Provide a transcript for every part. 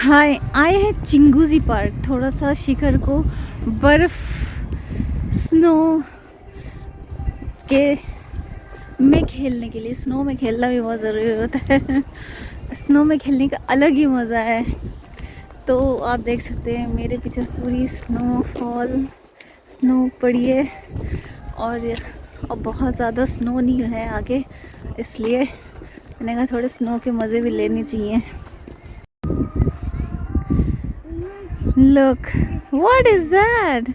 हाय, आए हैं चिंगूजी पार्क। थोड़ा सा शिखर को बर्फ स्नो के में खेलने के लिए। स्नो में खेलना भी बहुत ज़रूरी होता है। स्नो में खेलने का अलग ही मज़ा है। तो आप देख सकते हैं मेरे पीछे पूरी स्नोफॉल स्नो पड़ी है और अब बहुत ज़्यादा स्नो नहीं है आगे, इसलिए मैंने कहा थोड़े स्नो के मज़े भी लेने चाहिए। Look, what is that?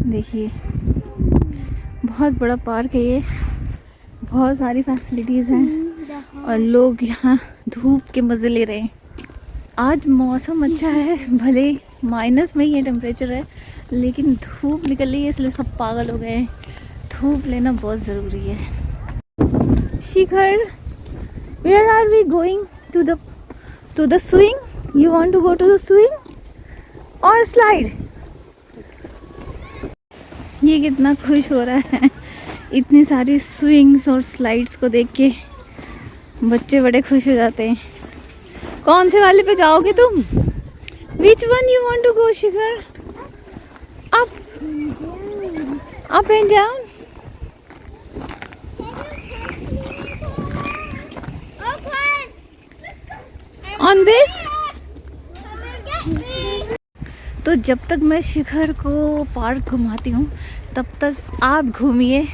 देखिए, बहुत बड़ा पार्क है ये, बहुत सारी फैसिलिटीज़ हैं और लोग यहाँ धूप के मज़े ले रहे हैं। आज मौसम अच्छा है, भले माइनस में ये टेम्परेचर है, लेकिन धूप निकल रही है इसलिए सब पागल हो गए हैं। धूप लेना बहुत ज़रूरी है। शिखर, where are we going to the swing? You want to go to the swing? और स्लाइड। ये कितना खुश हो रहा है इतनी सारी स्विंग्स और स्लाइड्स को देख के। बच्चे बड़े खुश हो जाते हैं। कौन से वाले पे जाओगे तुम? Which one you want to go Shikhar? Up and down. On this. तो जब तक मैं शिखर को पार्क घुमाती हूँ तब तक आप घूमिए।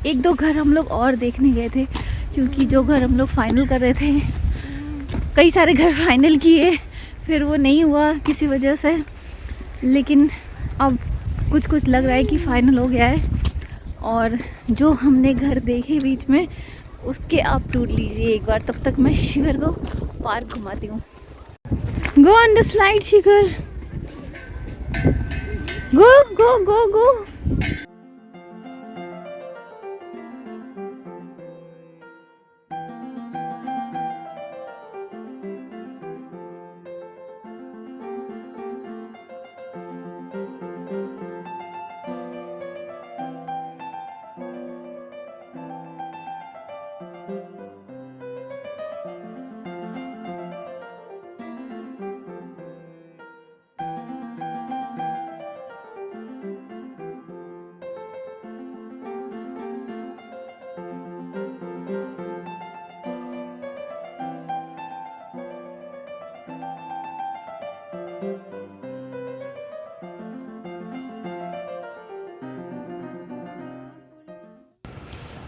एक दो घर हम लोग और देखने गए थे, क्योंकि जो घर हम लोग फाइनल कर रहे थे, कई सारे घर फाइनल किए, फिर वो नहीं हुआ किसी वजह से। लेकिन अब कुछ कुछ लग रहा है कि फाइनल हो गया है। और जो हमने घर देखे बीच में, उसके आप टूर लीजिए एक बार। तब तक मैं शिखर को पार्क घुमाती हूँ। Go on the slide Shikhar, go go go go।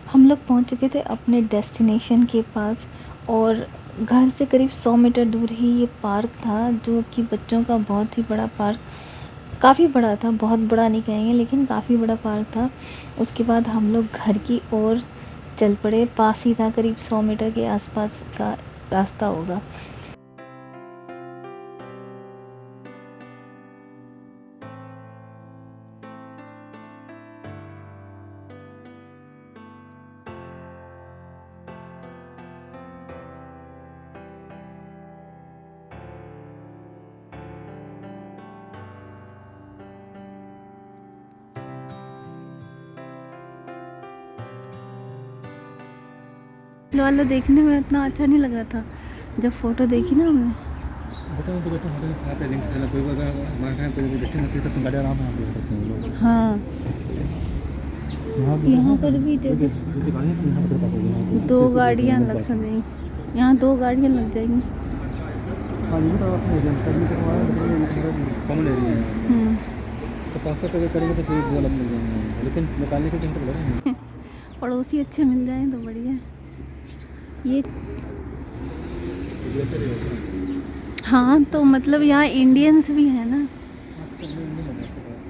हम लोग पहुंच चुके थे अपने डेस्टिनेशन के पास और घर से करीब 100 मीटर दूर ही ये पार्क था, जो कि बच्चों का बहुत ही बड़ा पार्क, काफ़ी बड़ा था। बहुत बड़ा नहीं कहेंगे, लेकिन काफ़ी बड़ा पार्क था। उसके बाद हम लोग घर की ओर चल पड़े। पास ही था, करीब 100 मीटर के आसपास का रास्ता होगा। वाला देखने में इतना अच्छा नहीं लग रहा था, जब फोटो देखी ना हमने। हाँ, यहाँ पर भी दो गाड़ियाँ लग सकेंगी। यहाँ 2 गाड़ियाँ लग जाएंगी। पड़ोसी अच्छे मिल जाए तो बढ़िया। ये हाँ, तो मतलब यहाँ इंडियंस भी है ना।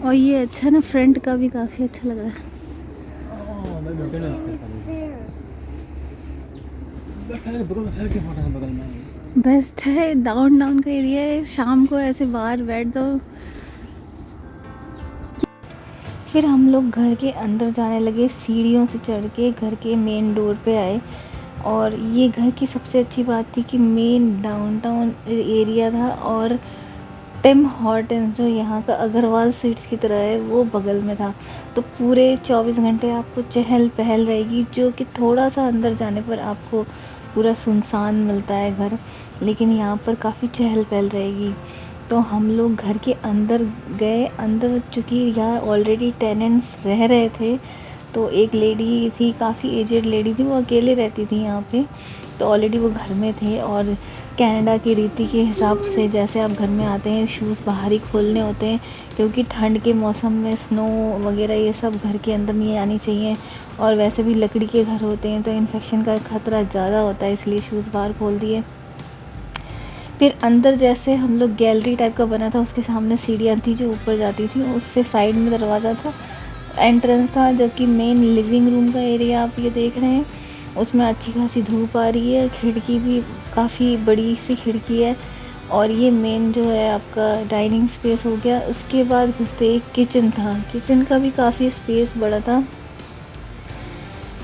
और ये अच्छा ना, फ्रंट का भी काफ़ी अच्छा लग रहा है। बेस्ट है, डाउन का एरिया है। शाम को ऐसे बाहर बैठ जाओ। फिर हम लोग घर के अंदर जाने लगे। सीढ़ियों से चढ़ के घर के मेन डोर पे आए। और ये घर की सबसे अच्छी बात थी कि मेन डाउनटाउन एरिया था और टिम हॉर्टन्स, जो यहाँ का अग्रवाल स्वीट्स की तरह है, वो बगल में था। तो पूरे 24 घंटे आपको चहल पहल रहेगी, जो कि थोड़ा सा अंदर जाने पर आपको पूरा सुनसान मिलता है घर। लेकिन यहाँ पर काफ़ी चहल पहल रहेगी। तो हम लोग घर के अंदर गए। अंदर चूँकि यहाँ ऑलरेडी टेनेंट्स रह रहे थे, तो एक लेडी थी, काफ़ी एजेड लेडी थी, वो अकेले रहती थी यहाँ पे। तो ऑलरेडी वो घर में थे, और कनाडा की रीति के हिसाब से जैसे आप घर में आते हैं शूज़ बाहर ही खोलने होते हैं, क्योंकि ठंड के मौसम में स्नो वगैरह ये सब घर के अंदर नहीं आनी चाहिए। और वैसे भी लकड़ी के घर होते हैं तो इन्फेक्शन का खतरा ज़्यादा होता है, इसलिए शूज़ बाहर खोल दिए। फिर अंदर जैसे हम लोग गैलरी टाइप का बना था, उसके सामने सीढ़ियाँ थी जो ऊपर जाती थी, उससे साइड में दरवाज़ा था, एंट्रेंस था, जो कि मेन लिविंग रूम का एरिया आप ये देख रहे हैं। उसमें अच्छी खासी धूप आ रही है, खिड़की भी काफ़ी बड़ी सी खिड़की है। और ये मेन जो है आपका डाइनिंग स्पेस हो गया। उसके बाद घुसते एक किचन था, किचन का भी काफ़ी स्पेस बड़ा था,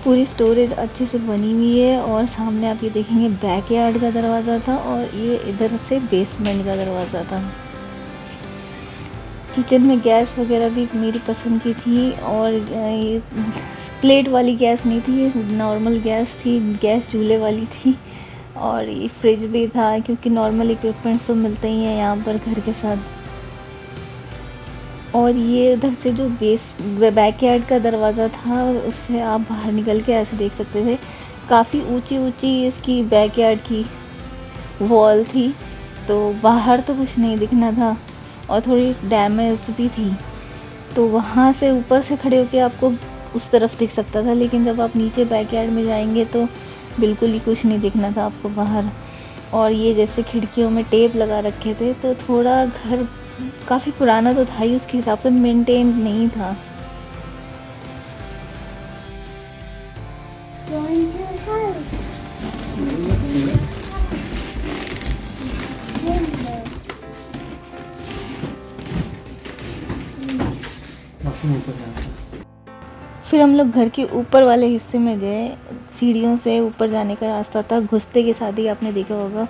पूरी स्टोरेज अच्छे से बनी हुई है। और सामने आप ये देखेंगे बैकयार्ड का दरवाज़ा था, और ये इधर से बेसमेंट का दरवाज़ा था। किचन में गैस वगैरह भी मेरी पसंद की थी, और ये प्लेट वाली गैस नहीं थी, ये नॉर्मल गैस थी, गैस चूल्हे वाली थी। और ये फ्रिज भी था, क्योंकि नॉर्मल इक्विपमेंट्स तो मिलते ही हैं यहाँ पर घर के साथ। और ये उधर से जो बैकयार्ड का दरवाज़ा था, उससे आप बाहर निकल के ऐसे देख सकते थे, काफ़ी ऊंची ऊंची इसकी बैकयार्ड की वॉल थी। तो बाहर तो कुछ नहीं दिखना था, और थोड़ी डैमेज भी थी। तो वहाँ से ऊपर से खड़े होके आपको उस तरफ दिख सकता था, लेकिन जब आप नीचे बैकयार्ड में जाएंगे तो बिल्कुल ही कुछ नहीं दिखना था आपको बाहर। और ये जैसे खिड़कियों में टेप लगा रखे थे, तो थोड़ा घर काफ़ी पुराना तो था ही, उसके हिसाब से मेंटेन नहीं था। फिर हम लोग घर के ऊपर वाले हिस्से में गए। सीढ़ियों से ऊपर जाने का रास्ता था, घुसते के साथ ही आपने देखा होगा।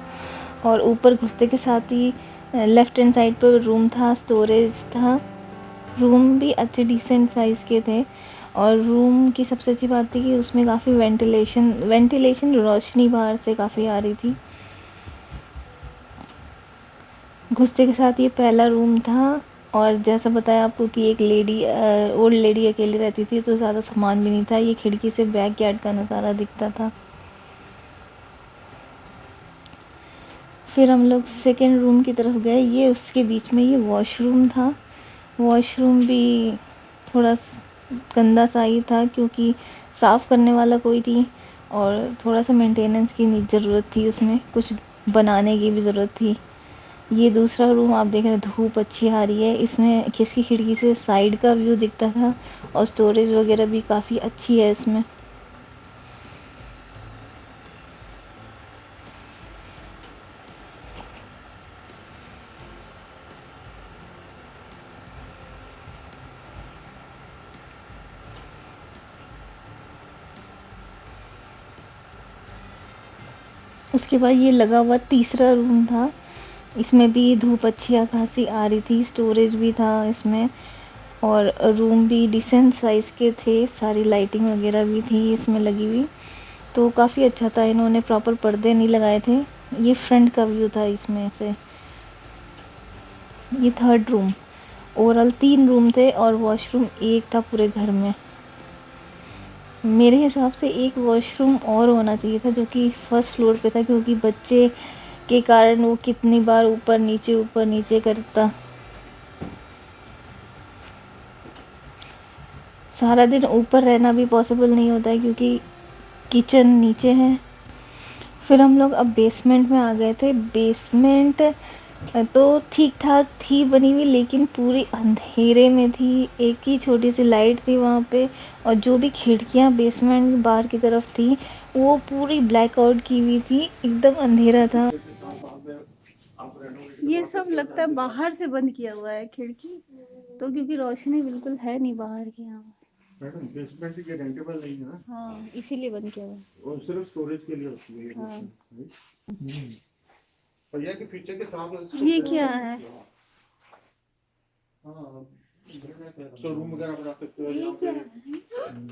और ऊपर घुसते के साथ ही लेफ़्ट हैंड साइड पर रूम था, स्टोरेज था। रूम भी अच्छे डिसेंट साइज़ के थे, और रूम की सबसे अच्छी बात थी कि उसमें काफ़ी वेंटिलेशन रोशनी बाहर से काफ़ी आ रही थी। घुसते के साथ ये पहला रूम था। और जैसा बताया आपको कि एक लेडी, ओल्ड लेडी अकेली रहती थी, तो ज़्यादा सामान भी नहीं था। ये खिड़की से बैकयार्ड का नज़ारा दिखता था। फिर हम लोग सेकेंड रूम की तरफ गए। ये उसके बीच में ये वॉशरूम था। वॉशरूम भी थोड़ा गंदा सा ही था, क्योंकि साफ़ करने वाला कोई नहीं, और थोड़ा सा मेंटेनेंस की ज़रूरत थी, उसमें कुछ बनाने की भी ज़रूरत थी। ये दूसरा रूम आप देख रहे हैं, धूप अच्छी आ रही है, इसमें किसकी खिड़की से साइड का व्यू दिखता था, और स्टोरेज वगैरह भी काफ़ी अच्छी है इसमें। उसके बाद ये लगा हुआ तीसरा रूम था। इसमें भी धूप अच्छी खासी आ रही थी, स्टोरेज भी था इसमें, और रूम भी डिसेंट साइज़ के थे, सारी लाइटिंग वगैरह भी थी इसमें लगी हुई। तो काफ़ी अच्छा था, इन्होंने प्रॉपर पर्दे नहीं लगाए थे। ये फ्रंट का व्यू था इसमें से। ये थर्ड रूम। ओवरऑल 3 रूम थे, और वॉशरूम एक था पूरे घर में। मेरे हिसाब से एक वॉशरूम और होना चाहिए था, जो कि फर्स्ट फ्लोर पे था, क्योंकि बच्चे के कारण वो कितनी बार ऊपर नीचे करता। सारा दिन ऊपर रहना भी पॉसिबल नहीं होता है, क्योंकि किचन नीचे है। फिर हम लोग अब बेसमेंट में आ गए थे। बेसमेंट तो ठीक ठाक थी बनी हुई, लेकिन पूरी अंधेरे में थी। एक ही छोटी सी लाइट थी वहाँ पे, और जो भी खिड़कियाँ बेसमेंट बाहर की तरफ थी, वो पूरी ब्लैकआउट की हुई थी, एकदम अंधेरा था। ये सब लगता है बाहर से बंद किया हुआ है खिड़की, तो क्योंकि रोशनी बिल्कुल है नहीं बाहर की यहाँ। मैडम बेसमेंट ये रेंटेबल नहीं है ना। हाँ, इसीलिए बंद किया हुआ है। और सिर्फ स्टोरेज के लिए होती है ये हाँ। basement, और यह कि फीचर के साथ ये क्या है? हाँ तो रूम वगैरह बना सकते हो यहाँ पे।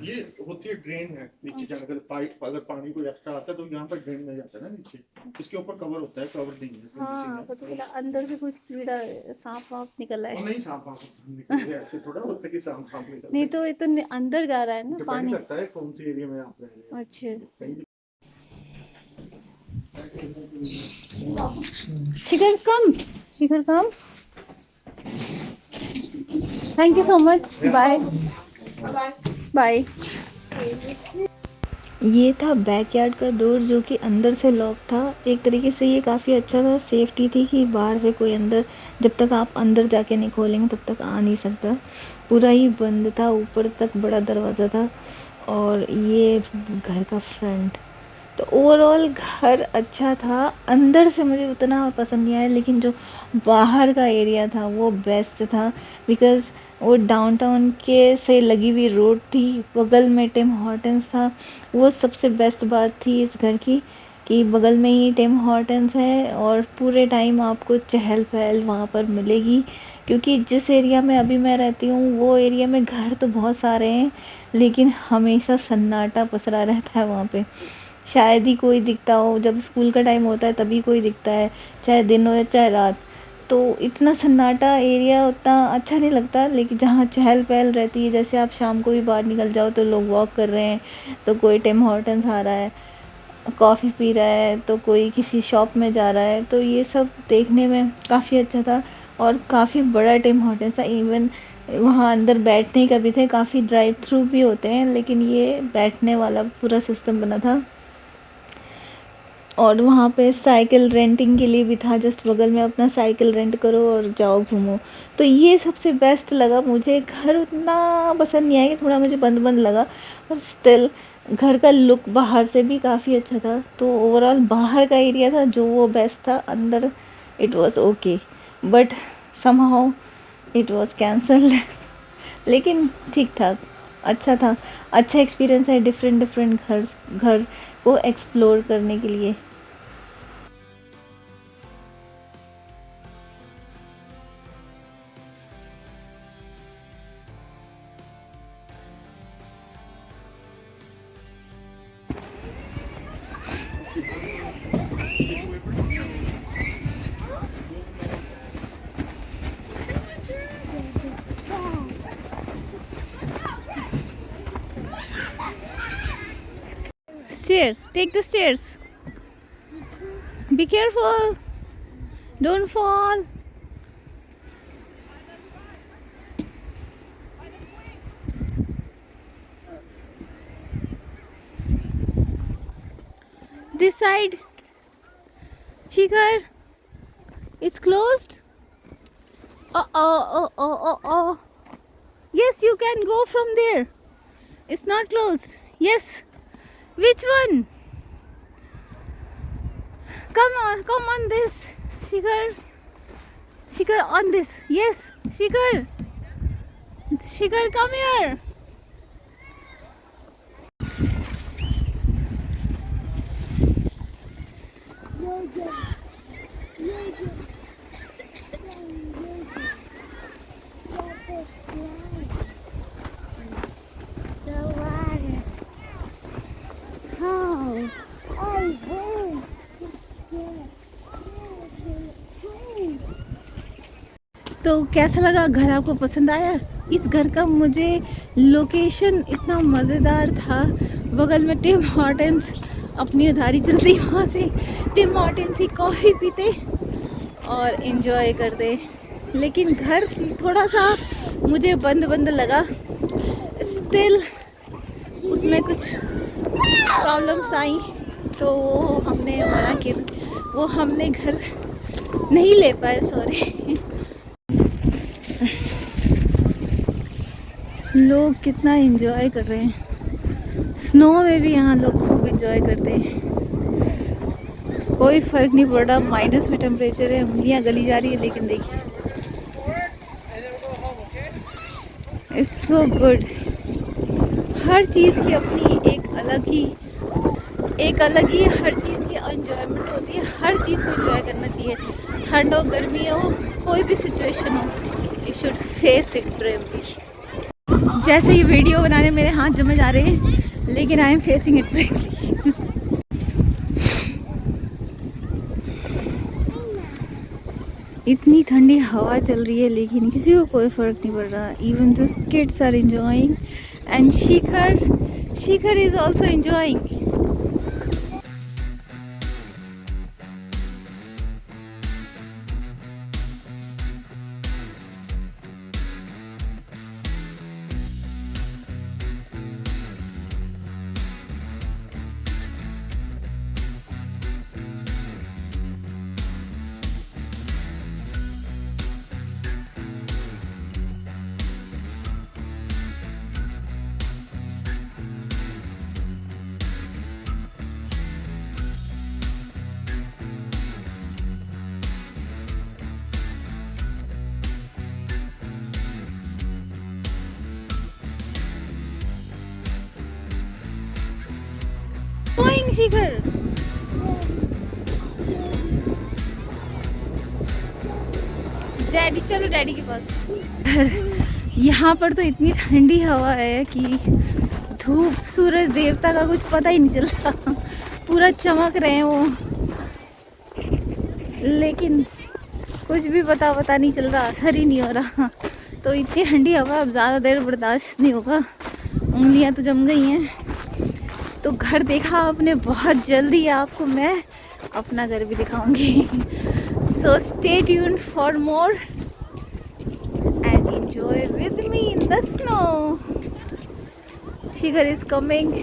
ये होती है ड्रेन है नीचे जाने का, पाइप अगर पानी कोई एक्स्ट्रा आता है तो यहाँ पर ड्रेन में जाता है ना नीचे, इसके ऊपर कवर होता है, कवर नहीं है इसमें किसी हाँ में। तो बोला अंदर से कुछ कीड़ा सांप वाप निकला और है। नहीं सांप वाप निकल गया, ऐसे थोड़ा होता है कि सांप वाप निकल नहीं तो ये तो अंदर जा रहा है ना डिपेंड पानी। करता है कौन सी एरिया में आप रह रहे हैं। अच्छा कहीं भी Shikhar come, Shikhar come, thank you so much, bye bye. ये था बैकयार्ड का डोर जो कि अंदर से लॉक था। एक तरीके से ये काफ़ी अच्छा था, सेफ्टी थी कि बाहर से कोई अंदर, जब तक आप अंदर जाके नहीं खोलेंगे तब तक आ नहीं सकता। पूरा ही बंद था, ऊपर तक बड़ा दरवाज़ा था। और ये घर का फ्रंट, तो ओवरऑल घर अच्छा था। अंदर से मुझे उतना पसंद नहीं आया, लेकिन जो बाहर का एरिया था वो बेस्ट था, बिकॉज़ वो डाउनटाउन के से लगी हुई रोड थी, बगल में टिम हॉर्टन्स था। वो सबसे बेस्ट बात थी इस घर की कि बगल में ही टिम हॉर्टन्स है और पूरे टाइम आपको चहल पहल वहाँ पर मिलेगी। क्योंकि जिस एरिया में अभी मैं रहती हूँ वो एरिया में घर तो बहुत सारे हैं, लेकिन हमेशा सन्नाटा पसरा रहता है वहाँ पे। शायद ही कोई दिखता हो, जब स्कूल का टाइम होता है तभी कोई दिखता है, चाहे दिन हो या चाहे रात। तो इतना सन्नाटा एरिया उतना अच्छा नहीं लगता। लेकिन जहाँ चहल पहल रहती है, जैसे आप शाम को भी बाहर निकल जाओ तो लोग वॉक कर रहे हैं, तो कोई टिम हॉर्टन्स आ रहा है, कॉफ़ी पी रहा है, तो कोई किसी शॉप में जा रहा है, तो ये सब देखने में काफ़ी अच्छा था। और काफ़ी बड़ा टिम हॉर्टन्स था, इवन वहाँ अंदर बैठने का भी थे, काफ़ी ड्राइव थ्रू भी होते हैं, लेकिन ये बैठने वाला पूरा सिस्टम बना था। और वहाँ पे साइकिल रेंटिंग के लिए भी था, जस्ट बगल में अपना साइकिल रेंट करो और जाओ घूमो। तो ये सबसे बेस्ट लगा मुझे। घर उतना पसंद नहीं आया, थोड़ा मुझे बंद बंद लगा, पर स्टिल घर का लुक बाहर से भी काफ़ी अच्छा था। तो ओवरऑल बाहर का एरिया था जो वो बेस्ट था, अंदर it was okay, but somehow it was cancelled. लेकिन ठीक ठाक अच्छा था, अच्छा एक्सपीरियंस है डिफरेंट डिफरेंट घर को एक्सप्लोर करने के लिए। Stairs, take the stairs. Be careful, don't fall. This side, Shikhar, it's closed. Oh. Yes, you can go from there. It's not closed. Yes. Which one? Come on this. Shikhar. Shikhar on this. Yes, Shikhar. Shikhar, come here. तो कैसा लगा घर, आपको पसंद आया? इस घर का मुझे लोकेशन इतना मज़ेदार था, बगल में टिम हॉर्टन्स, अपनी उधारी चलती वहाँ से टिम हॉर्टन्स ही कॉफ़ी पीते और इन्जॉय करते। लेकिन घर थोड़ा सा मुझे बंद बंद लगा, स्टिल उसमें कुछ प्रॉब्लम्स आई तो हमने मना किया, वो हमने घर नहीं ले पाए, सॉरी। लोग कितना एंजॉय कर रहे हैं, स्नो में भी यहाँ लोग खूब एंजॉय करते हैं, कोई फ़र्क नहीं पड़ रहा। माइनस में टेम्परेचर है, उंगलियाँ गली जा रही है, लेकिन देखिए इट्स सो गुड। हर चीज़ की अपनी एक अलग ही हर चीज़ की एंजॉयमेंट होती है, हर चीज़ को एंजॉय करना चाहिए, ठंड हो गर्मी हो कोई भी सिचुएशन हो। You should face it bravely. जैसे ये वीडियो बनाने मेरे हाथ जमे जा रहे हैं, लेकिन I am facing it bravely. इतनी ठंडी हवा चल रही है लेकिन किसी को कोई फर्क नहीं पड़ रहा. Even the kids are enjoying and Shikhar is also enjoying. Going Shikhar. Daddy, चलो डैडी के पास. यहाँ पर तो इतनी ठंडी हवा है कि धूप सूरज देवता का कुछ पता ही नहीं चल रहा. पूरा चमक रहे हैं वो, लेकिन कुछ भी पता नहीं चल रहा, असर ही नहीं हो रहा. तो इतनी ठंडी हवा अब ज़्यादा देर बर्दाश्त नहीं होगा. उंगलियाँ तो जम गई हैं. तो घर देखा आपने, बहुत जल्दी आपको मैं अपना घर भी दिखाऊंगी. So stay tuned for more and enjoy with me in the snow. Shikhar is coming.